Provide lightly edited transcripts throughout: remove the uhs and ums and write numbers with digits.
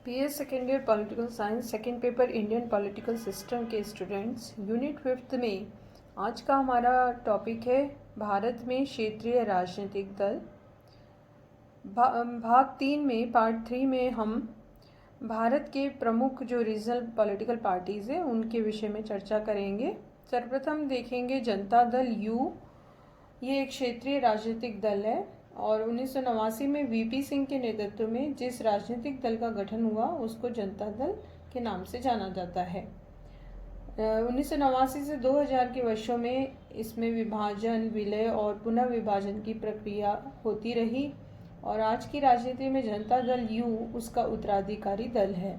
BA second year political science second paper Indian political system के students unit 5th में आज का हमारा टॉपिक है भारत में क्षेत्रीय राजनीतिक दल। भाग 3 में पार्ट 3 में हम भारत के प्रमुख जो रीजनल पॉलिटिकल पार्टीज़ हैं उनके विषय में चर्चा करेंगे। सर्वप्रथम देखेंगे जनता दल यू। ये एक क्षेत्रीय राजनीतिक दल है और 1989 में वीपी सिंह के नेतृत्व में जिस राजनीतिक दल का गठन हुआ उसको जनता दल के नाम से जाना जाता है। 1989 से 2000 के वर्षों में इसमें विभाजन, विलय और पुनः विभाजन की प्रक्रिया होती रही और आज की राजनीति में जनता दल यू उसका उत्तराधिकारी दल है।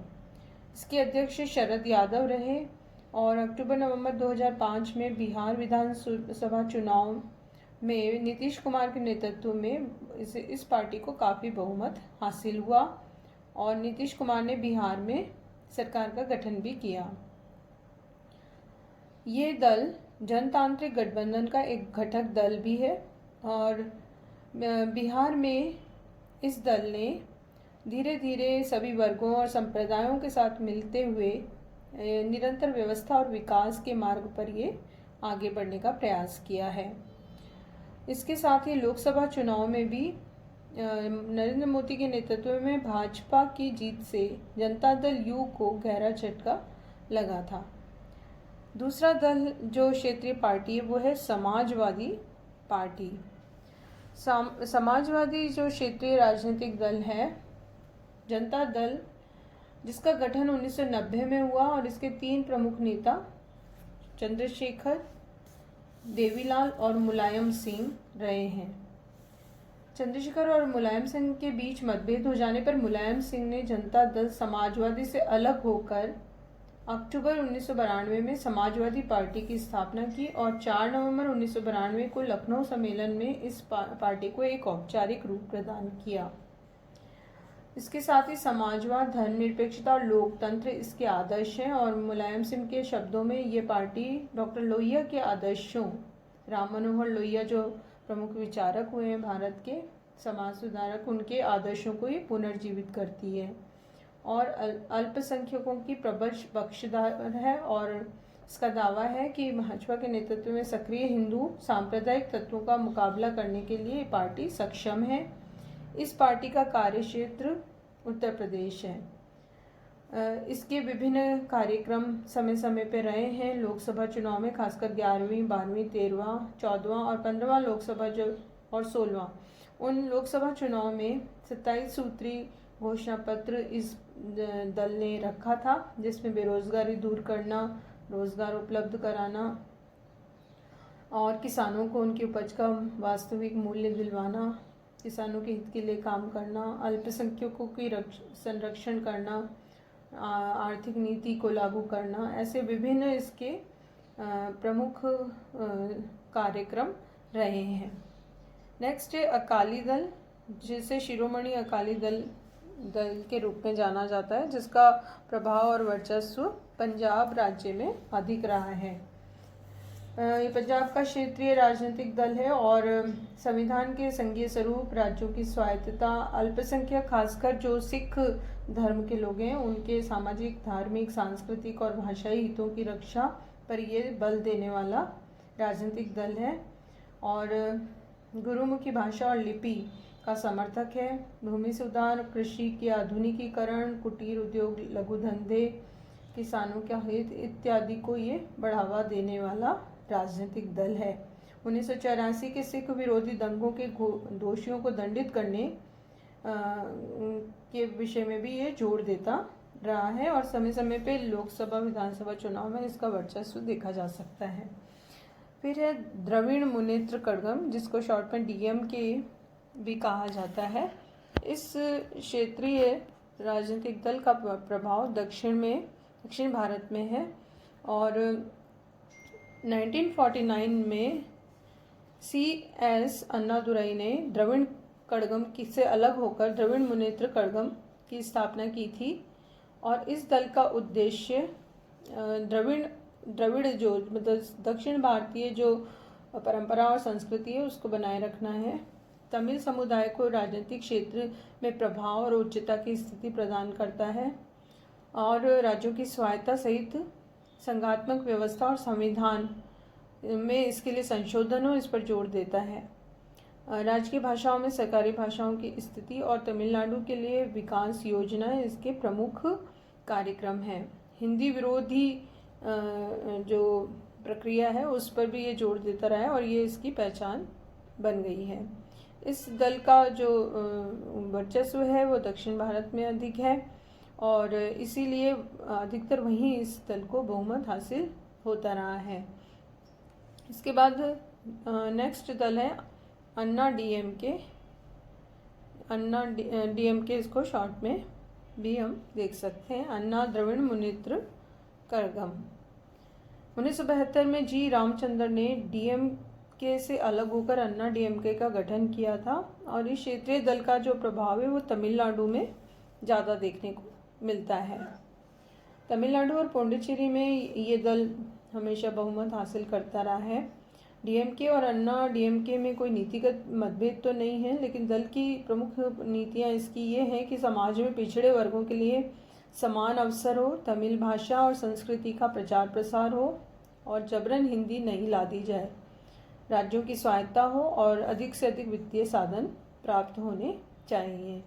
इसके अध्यक्ष शरद यादव रहे और अक्टूबर-नवंबर 2005 में बिहार विधानसभा चुनाव में नीतीश कुमार के नेतृत्व में इस पार्टी को काफ़ी बहुमत हासिल हुआ और नीतीश कुमार ने बिहार में सरकार का गठन भी किया। ये दल जनतांत्रिक गठबंधन का एक घटक दल भी है और बिहार में इस दल ने धीरे धीरे सभी वर्गों और संप्रदायों के साथ मिलते हुए निरंतर व्यवस्था और विकास के मार्ग पर ये आगे बढ़ने का प्रयास किया है। इसके साथ ही लोकसभा चुनाव में भी नरेंद्र मोदी के नेतृत्व में भाजपा की जीत से जनता दल यू को गहरा झटका लगा था। दूसरा दल जो क्षेत्रीय पार्टी है वो है समाजवादी पार्टी। समाजवादी जो क्षेत्रीय राजनीतिक दल है जनता दल, जिसका गठन 1990 में हुआ और इसके 3 प्रमुख नेता चंद्रशेखर, देवीलाल और मुलायम सिंह रहे हैं। चंद्रशेखर और मुलायम सिंह के बीच मतभेद हो जाने पर मुलायम सिंह ने जनता दल समाजवादी से अलग होकर अक्टूबर 1992 में समाजवादी पार्टी की स्थापना की और 4 नवंबर 1992 को लखनऊ सम्मेलन में इस पार्टी को एक औपचारिक रूप प्रदान किया। इसके साथ ही समाजवाद, धर्मनिरपेक्षता और लोकतंत्र इसके आदर्श हैं और मुलायम सिंह के शब्दों में ये पार्टी डॉक्टर लोहिया के आदर्शों, राम मनोहर लोहिया जो प्रमुख विचारक हुए हैं भारत के समाज सुधारक, उनके आदर्शों को ये पुनर्जीवित करती है और अल्पसंख्यकों की प्रबल पक्षधर है और इसका दावा है कि भाजपा के नेतृत्व में सक्रिय हिंदू सांप्रदायिक तत्वों का मुकाबला करने के लिए ये पार्टी सक्षम है। इस पार्टी का कार्यक्षेत्र उत्तर प्रदेश है। इसके विभिन्न कार्यक्रम समय समय पर रहे हैं। लोकसभा चुनाव में खासकर 11वीं, 12वीं, 13वां, 14वां और 15वां लोकसभा जो और 16वां, उन लोकसभा चुनाव में 27 सूत्री घोषणा पत्र इस दल ने रखा था, जिसमें बेरोजगारी दूर करना, रोजगार उपलब्ध कराना और किसानों को उनकी उपज का वास्तविक मूल्य दिलवाना, किसानों के हित के लिए काम करना, अल्पसंख्यकों की संरक्षण करना, आर्थिक नीति को लागू करना, ऐसे विभिन्न इसके प्रमुख कार्यक्रम रहे हैं। नेक्स्ट है अकाली दल, जिसे शिरोमणि अकाली दल के रूप में जाना जाता है, जिसका प्रभाव और वर्चस्व पंजाब राज्य में अधिक रहा है। ये पंजाब का क्षेत्रीय राजनीतिक दल है और संविधान के संघीय स्वरूप, राज्यों की स्वायत्तता, अल्पसंख्यक खासकर जो सिख धर्म के लोग हैं उनके सामाजिक, धार्मिक, सांस्कृतिक और भाषाई हितों की रक्षा पर ये बल देने वाला राजनीतिक दल है और गुरुमुखी भाषा और लिपि का समर्थक है। भूमि सुधार, कृषि के आधुनिकीकरण, कुटीर उद्योग, लघु धंधे, किसानों के हित इत्यादि को ये बढ़ावा देने वाला राजनीतिक दल है। 1984 के सिख विरोधी दंगों के दोषियों को दंडित करने के विषय में भी ये जोर देता रहा है और समय समय पे लोकसभा, विधानसभा चुनाव में इसका वर्चस्व देखा जा सकता है। फिर है द्रविड़ मुनेत्र कड़गम, जिसको शॉर्ट में DMK भी कहा जाता है। इस क्षेत्रीय राजनीतिक दल का प्रभाव दक्षिण भारत में है और 1949 में CS अन्नादुरई ने द्रविड़ कड़गम से अलग होकर द्रविड़ मुनेत्र कड़गम की स्थापना की थी और इस दल का उद्देश्य द्रविड़ जो मतलब दक्षिण भारतीय जो परंपरा और संस्कृति है उसको बनाए रखना है तमिल समुदाय को राजनीतिक क्षेत्र में प्रभाव और उच्चता की स्थिति प्रदान करता है और राज्यों की स्वायत्ता सहित संघात्मक व्यवस्था और संविधान में इसके लिए संशोधनों इस पर जोर देता है। राज्य की भाषाओं में सरकारी भाषाओं की स्थिति और तमिलनाडु के लिए विकास योजनाएं इसके प्रमुख कार्यक्रम हैं। हिंदी विरोधी जो प्रक्रिया है उस पर भी ये जोर देता रहा है और ये इसकी पहचान बन गई है। इस दल का जो वर्चस्व है वो दक्षिण भारत में अधिक है और इसीलिए अधिकतर वहीं इस दल को बहुमत हासिल होता रहा है। इसके बाद नेक्स्ट दल है अन्ना डीएमके। अन्ना डीएमके इसको शॉर्ट में भी हम देख सकते हैं। अन्ना द्रविड़ मुनेत्र कड़गम। 1972 में जी रामचंद्र ने डीएमके से अलग होकर अन्ना डीएमके का गठन किया था और इस क्षेत्रीय दल का जो प्रभाव है वो तमिलनाडु में ज़्यादा देखने को मिलता है। तमिलनाडु और पौंडीचेरी में ये दल हमेशा बहुमत हासिल करता रहा है। डीएमके और अन्ना डीएमके में कोई नीतिगत मतभेद तो नहीं है, लेकिन दल की प्रमुख नीतियाँ इसकी ये हैं कि समाज में पिछड़े वर्गों के लिए समान अवसर हो, तमिल भाषा और संस्कृति का प्रचार प्रसार हो और जबरन हिंदी नहीं ला दी जाए, राज्यों की स्वायत्ता हो और अधिक से अधिक वित्तीय साधन प्राप्त होने चाहिए।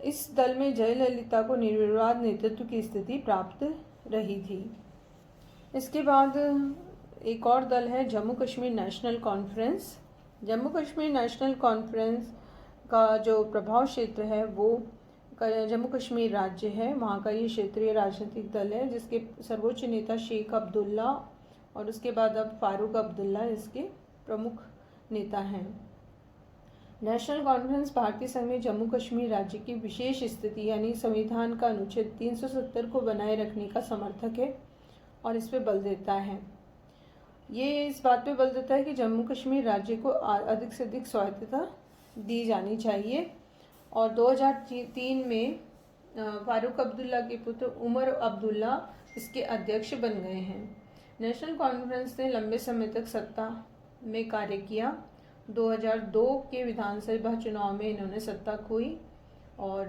इस दल में जयललिता को निर्विवाद नेतृत्व की स्थिति प्राप्त रही थी। इसके बाद एक और दल है Jammu Kashmir national conference. Jammu Kashmir national conference का जो प्रभाव क्षेत्र है वो जम्मू कश्मीर राज्य है। वहाँ का ये क्षेत्रीय राजनीतिक दल है जिसके सर्वोच्च नेता शेख अब्दुल्ला और उसके बाद अब फारूक अब्दुल्ला इसके प्रमुख नेता हैं। नेशनल कॉन्फ्रेंस भारतीय संघ में जम्मू कश्मीर राज्य की विशेष स्थिति यानी संविधान का अनुच्छेद 370 को बनाए रखने का समर्थक है और इस पे बल देता है। ये इस बात पे बल देता है कि जम्मू कश्मीर राज्य को अधिक से अधिक स्वायत्तता दी जानी चाहिए और 2003 में फारूक अब्दुल्ला के पुत्र उमर अब्दुल्ला इसके अध्यक्ष बन गए हैं। नेशनल कॉन्फ्रेंस ने लंबे समय तक सत्ता में कार्य किया। 2002 के विधानसभा चुनाव में इन्होंने सत्ता खोई और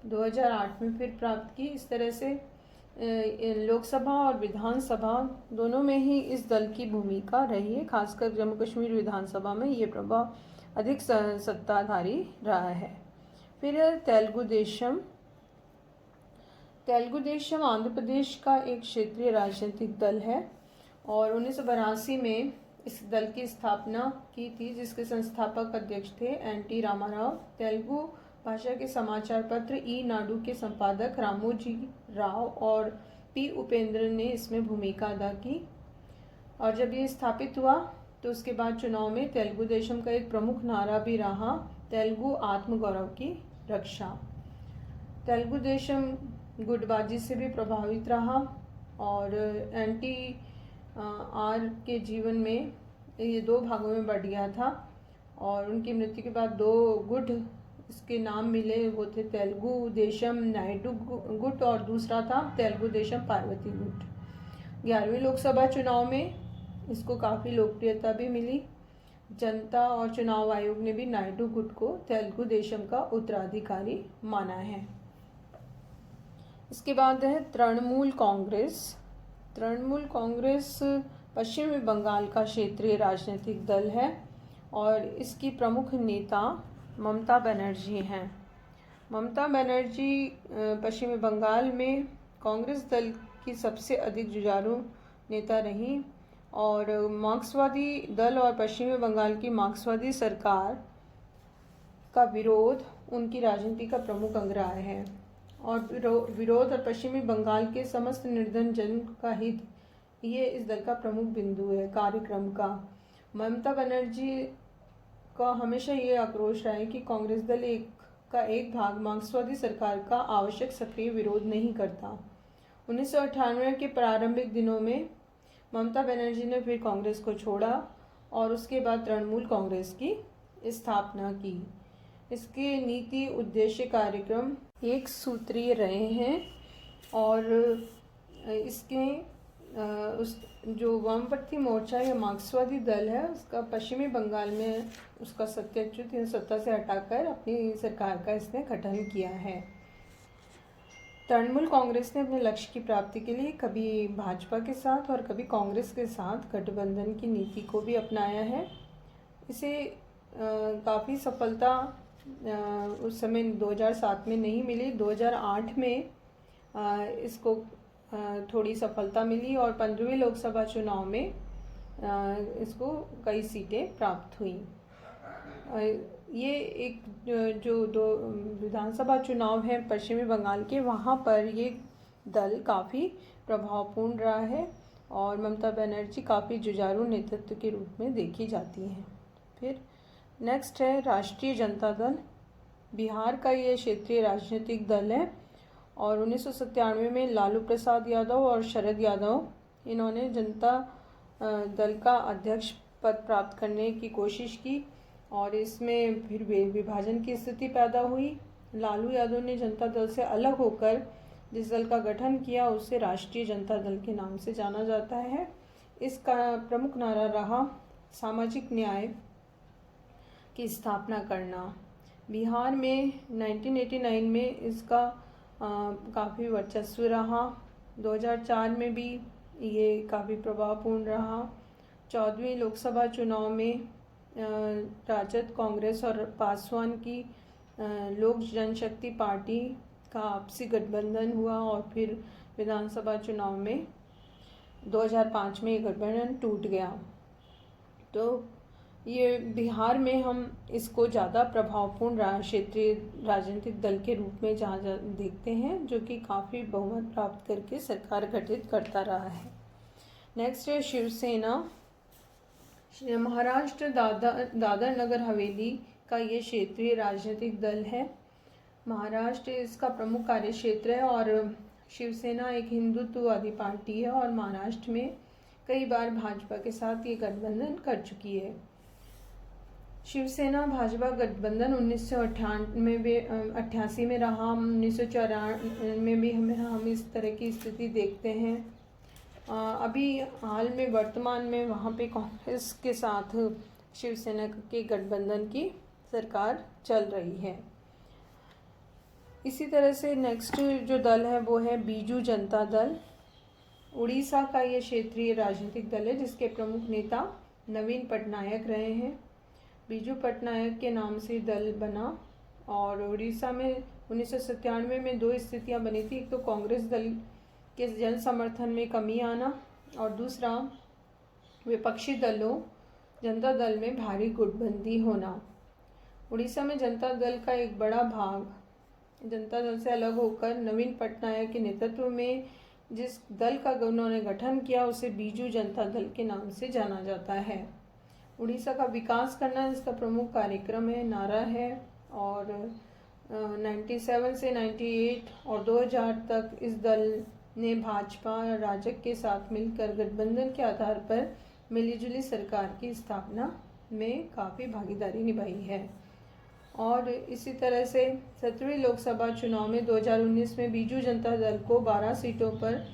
2008 में फिर प्राप्त की। इस तरह से लोकसभा और विधानसभा दोनों में ही इस दल की भूमिका रही है। खासकर जम्मू कश्मीर विधानसभा में ये प्रभाव अधिक सत्ताधारी रहा है। फिर तेलुगु देशम। तेलुगु देशम आंध्र प्रदेश का एक क्षेत्रीय राजनीतिक दल है और 1982 में इस दल की स्थापना की थी जिसके संस्थापक अध्यक्ष थे एन.टी. रामाराव। तेलुगु भाषा के समाचार पत्र ई नाडु के संपादक रामोजी राव और पी. उपेंद्र ने इसमें भूमिका अदा की और जब ये स्थापित हुआ तो उसके बाद चुनाव में तेलुगु देशम का एक प्रमुख नारा भी रहा तेलुगु आत्मगौरव की रक्षा। तेलुगु देशम गुटबाजी से भी प्रभावित रहा और एन.टी. आर के जीवन में ये दो भागों में बढ़ गया था और उनकी मृत्यु के बाद दो गुट इसके नाम मिले। वो थे तेलुगु देशम नायडू गुट और दूसरा था तेलुगु देशम पार्वती गुट। 11वीं लोकसभा चुनाव में इसको काफ़ी लोकप्रियता भी मिली। जनता और चुनाव आयोग ने भी नायडू गुट को तेलुगु देशम का उत्तराधिकारी माना है। इसके बाद है तृणमूल कांग्रेस। तृणमूल कांग्रेस पश्चिमी बंगाल का क्षेत्रीय राजनीतिक दल है और इसकी प्रमुख नेता ममता बनर्जी हैं। ममता बनर्जी पश्चिमी बंगाल में कांग्रेस दल की सबसे अधिक जुझारू नेता रही और मार्क्सवादी दल और पश्चिमी बंगाल की मार्क्सवादी सरकार का विरोध उनकी राजनीति का प्रमुख अंग रहा है और विरोध और पश्चिमी बंगाल के समस्त निर्धन जन का हित ये इस दल का प्रमुख बिंदु है कार्यक्रम का। ममता बनर्जी का हमेशा ये आक्रोश रहा है कि कांग्रेस दल का एक भाग मार्क्सवादी सरकार का आवश्यक सक्रिय विरोध नहीं करता। 1998 के प्रारंभिक दिनों में ममता बनर्जी ने फिर कांग्रेस को छोड़ा और उसके बाद तृणमूल कांग्रेस की स्थापना की। इसके नीति उद्देश्य कार्यक्रम एक सूत्रीय रहे हैं और इसके उस जो वामपंथी मोर्चा या मार्क्सवादी दल है उसका पश्चिमी बंगाल में उसका सत्याच्युत सत्ता से हटाकर अपनी सरकार का इसने गठन किया है। तृणमूल कांग्रेस ने अपने लक्ष्य की प्राप्ति के लिए कभी भाजपा के साथ और कभी कांग्रेस के साथ गठबंधन की नीति को भी अपनाया है। इसे काफ़ी सफलता उस समय 2007 में नहीं मिली, 2008 में इसको थोड़ी सफलता मिली और 15वीं लोकसभा चुनाव में इसको कई सीटें प्राप्त हुई। ये एक जो दो विधानसभा चुनाव हैं पश्चिमी बंगाल के, वहाँ पर ये दल काफ़ी प्रभावपूर्ण रहा है और ममता बनर्जी काफ़ी जुझारू नेतृत्व के रूप में देखी जाती हैं। फिर नेक्स्ट है राष्ट्रीय जनता दल। बिहार का ये क्षेत्रीय राजनीतिक दल है और 1997 में लालू प्रसाद यादव और शरद यादव इन्होंने जनता दल का अध्यक्ष पद प्राप्त करने की कोशिश की और इसमें फिर विभाजन की स्थिति पैदा हुई। लालू यादव ने जनता दल से अलग होकर जिस दल का गठन किया उसे राष्ट्रीय जनता दल के नाम से जाना जाता है। इसका प्रमुख नारा रहा सामाजिक न्याय की स्थापना करना। बिहार में 1989 में इसका काफ़ी वर्चस्व रहा। 2004 में भी ये काफ़ी प्रभावपूर्ण रहा। 14वीं लोकसभा चुनाव में राजद, कांग्रेस और पासवान की लोक जनशक्ति पार्टी का आपसी गठबंधन हुआ और फिर विधानसभा चुनाव में 2005 में ये गठबंधन टूट गया। तो ये बिहार में हम इसको ज़्यादा प्रभावपूर्ण क्षेत्रीय राजनीतिक दल के रूप में जहाँ देखते हैं, जो कि काफ़ी बहुमत प्राप्त करके सरकार गठित करता रहा है। नेक्स्ट है शिवसेना। महाराष्ट्र दादर नगर हवेली का ये क्षेत्रीय राजनीतिक दल है। महाराष्ट्र इसका प्रमुख कार्य क्षेत्र है और शिवसेना एक हिंदुत्ववादी पार्टी है और महाराष्ट्र में कई बार भाजपा के साथ ये गठबंधन कर चुकी है। शिवसेना भाजपा गठबंधन 1988 में रहा। 1994 में भी हम इस तरह की स्थिति देखते हैं। अभी हाल में वर्तमान में वहाँ पे कांग्रेस के साथ शिवसेना के गठबंधन की सरकार चल रही है। इसी तरह से नेक्स्ट जो दल है वो है बीजू जनता दल। उड़ीसा का ये क्षेत्रीय राजनीतिक दल है जिसके प्रमुख नेता नवीन पटनायक रहे हैं। बीजू पटनायक के नाम से दल बना और उड़ीसा में 1997 में दो स्थितियां बनी थी। एक तो कांग्रेस दल के जन समर्थन में कमी आना और दूसरा विपक्षी दलों जनता दल में भारी गुटबंदी होना। उड़ीसा में जनता दल का एक बड़ा भाग जनता दल से अलग होकर नवीन पटनायक के नेतृत्व में जिस दल का उन्होंने गठन किया उसे बीजू जनता दल के नाम से जाना जाता है। उड़ीसा का विकास करना इसका प्रमुख कार्यक्रम है, नारा है और 97 से 98 और 2000 तक इस दल ने भाजपा राजग के साथ मिलकर गठबंधन के आधार पर मिलीजुली सरकार की स्थापना में काफ़ी भागीदारी निभाई है। और इसी तरह से 17वीं लोकसभा चुनाव में 2019 में बीजू जनता दल को 12 सीटों पर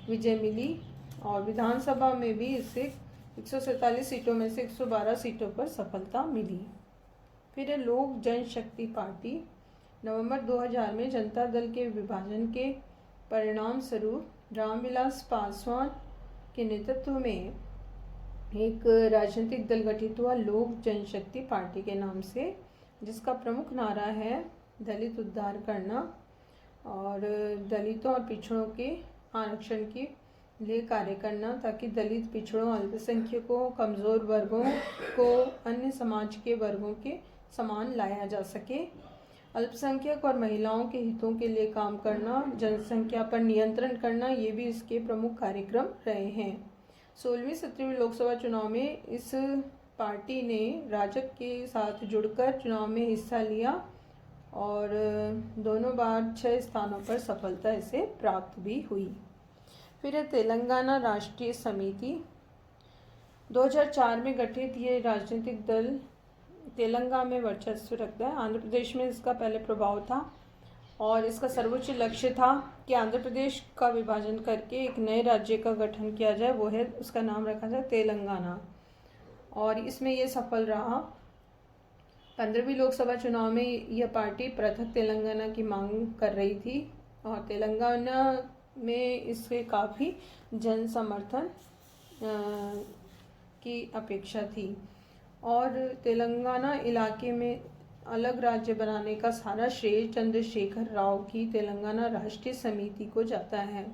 विजय मिली और विधानसभा में भी इससे 147 सीटों में से 112 सीटों पर सफलता मिली। फिर है लोक जनशक्ति पार्टी। नवंबर 2000 में जनता दल के विभाजन के परिणाम स्वरूप रामविलास पासवान के नेतृत्व में एक राजनीतिक दल गठित हुआ लोक जनशक्ति पार्टी के नाम से, जिसका प्रमुख नारा है दलित उद्धार करना और दलितों और पिछड़ों के आरक्षण के लिए कार्य करना ताकि दलित, पिछड़ों, अल्पसंख्यकों, कमज़ोर वर्गों को अन्य समाज के वर्गों के समान लाया जा सके। अल्पसंख्यक और महिलाओं के हितों के लिए काम करना, जनसंख्या पर नियंत्रण करना, ये भी इसके प्रमुख कार्यक्रम रहे हैं। 16वीं 17वीं लोकसभा चुनाव में इस पार्टी ने राजग के साथ जुड़कर चुनाव में हिस्सा लिया और दोनों बार 6 स्थानों पर सफलता इसे प्राप्त भी हुई। फिर है तेलंगाना राष्ट्रीय समिति। 2004 में गठित ये राजनीतिक दल तेलंगाना में वर्चस्व रखता है। आंध्र प्रदेश में इसका पहले प्रभाव था और इसका सर्वोच्च लक्ष्य था कि आंध्र प्रदेश का विभाजन करके एक नए राज्य का गठन किया जाए, वो है उसका नाम रखा जाए तेलंगाना, और इसमें ये सफल रहा। 15वीं लोकसभा चुनाव में यह पार्टी पृथक तेलंगाना की मांग कर रही थी और तेलंगाना में इसके काफ़ी जन समर्थन की अपेक्षा थी और तेलंगाना इलाके में अलग राज्य बनाने का सारा श्रेय चंद्रशेखर राव की तेलंगाना राष्ट्रीय समिति को जाता है।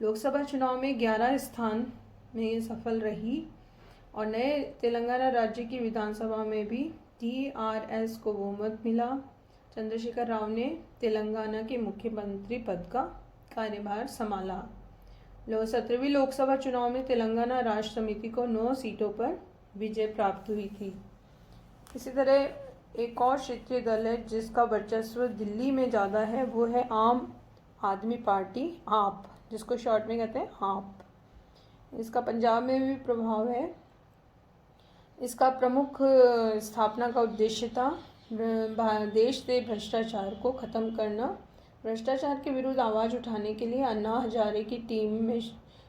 लोकसभा चुनाव में 11 स्थान में सफल रही और नए तेलंगाना राज्य की विधानसभा में भी TRS को बहुमत मिला। चंद्रशेखर राव ने तेलंगाना के मुख्यमंत्री पद का कार्यभार संभाला। 17वीं लोकसभा चुनाव में तेलंगाना राष्ट्र समिति को 9 सीटों पर विजय प्राप्त हुई थी। इसी तरह एक और क्षेत्रीय दल है जिसका वर्चस्व दिल्ली में ज़्यादा है, वो है आम आदमी पार्टी, आप, जिसको शॉर्ट में कहते हैं आप। इसका पंजाब में भी प्रभाव है। इसका प्रमुख स्थापना का उद्देश्य था देश से भ्रष्टाचार को ख़त्म करना। भ्रष्टाचार के विरुद्ध आवाज़ उठाने के लिए अन्ना हजारे की टीम में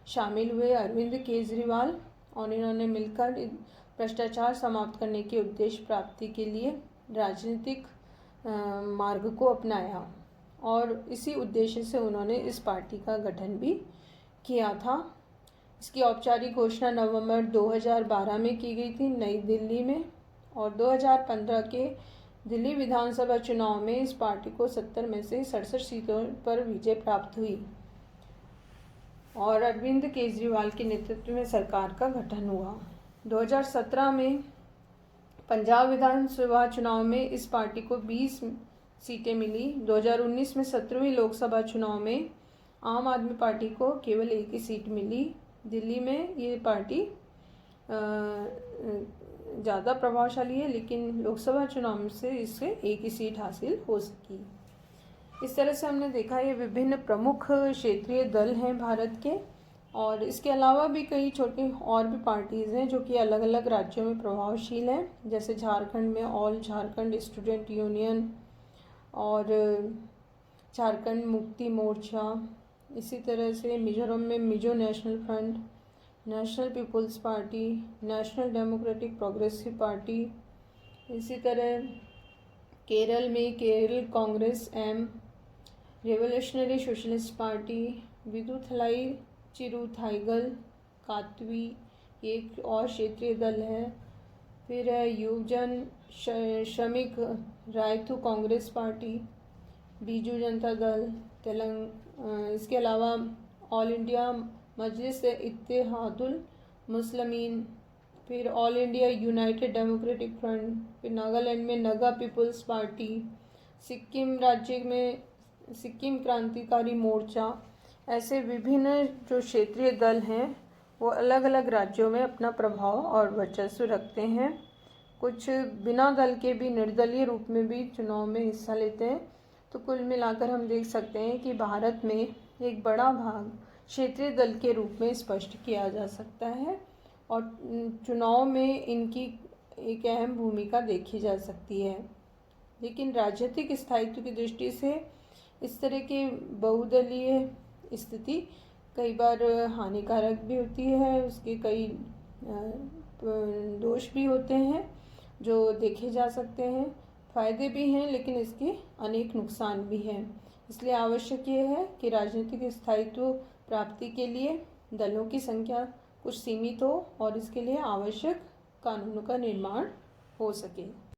शामिल हुए अरविंद केजरीवाल और इन्होंने मिलकर भ्रष्टाचार समाप्त करने के उद्देश्य प्राप्ति के लिए राजनीतिक मार्ग को अपनाया और इसी उद्देश्य से उन्होंने इस पार्टी का गठन भी किया था। इसकी औपचारिक घोषणा नवंबर 2012 में की गई थी नई दिल्ली में और 2015 के दिल्ली विधानसभा चुनाव में इस पार्टी को 70 में से 67 सीटों पर विजय प्राप्त हुई और अरविंद केजरीवाल के नेतृत्व में सरकार का गठन हुआ। 2017 में पंजाब विधानसभा चुनाव में इस पार्टी को 20 सीटें मिली। 2019 में 17वीं लोकसभा चुनाव में आम आदमी पार्टी को केवल एक ही सीट मिली। दिल्ली में ये पार्टी ज़्यादा प्रभावशाली है, लेकिन लोकसभा चुनाव से इससे एक ही सीट हासिल हो सकी। इस तरह से हमने देखा ये विभिन्न प्रमुख क्षेत्रीय दल हैं भारत के, और इसके अलावा भी कई छोटी और भी पार्टीज़ हैं जो कि अलग अलग राज्यों में प्रभावशील हैं। जैसे झारखंड में ऑल झारखंड स्टूडेंट यूनियन और झारखंड मुक्ति मोर्चा, इसी तरह से मिजोरम में Mizo National Front, National People's Party, National Democratic Progressive Party, इसी तरह केरल में Kerala Congress M, Revolutionary Socialist Party, Viduthalai Chiruthaigal Katchi एक और क्षेत्रीय दल है। फिर है युवजन श्रमिक रायथू कांग्रेस पार्टी, बीजू जनता दल इसके अलावा ऑल इंडिया मजलिस इत्तेहादुल मुस्लिमीन, फिर all India United democratic front, फिर नागालैंड में नगा पीपल्स पार्टी, सिक्किम राज्य में सिक्किम क्रांतिकारी मोर्चा। ऐसे विभिन्न जो क्षेत्रीय दल हैं वो अलग अलग राज्यों में अपना प्रभाव और वर्चस्व रखते हैं। कुछ बिना दल के भी निर्दलीय रूप में भी चुनाव में हिस्सा लेते हैं। तो कुल मिलाकर हम देख सकते हैं कि भारत में एक बड़ा भाग क्षेत्रीय दल के रूप में स्पष्ट किया जा सकता है और चुनाव में इनकी एक अहम भूमिका देखी जा सकती है। लेकिन राजनीतिक स्थायित्व की दृष्टि से इस तरह की बहुदलीय स्थिति कई बार हानिकारक भी होती है, उसके कई दोष भी होते हैं जो देखे जा सकते हैं। फायदे भी हैं लेकिन इसके अनेक नुकसान भी हैं। इसलिए आवश्यक ये है कि राजनीतिक स्थायित्व प्राप्ति के लिए दलों की संख्या कुछ सीमित हो और इसके लिए आवश्यक कानूनों का निर्माण हो सके।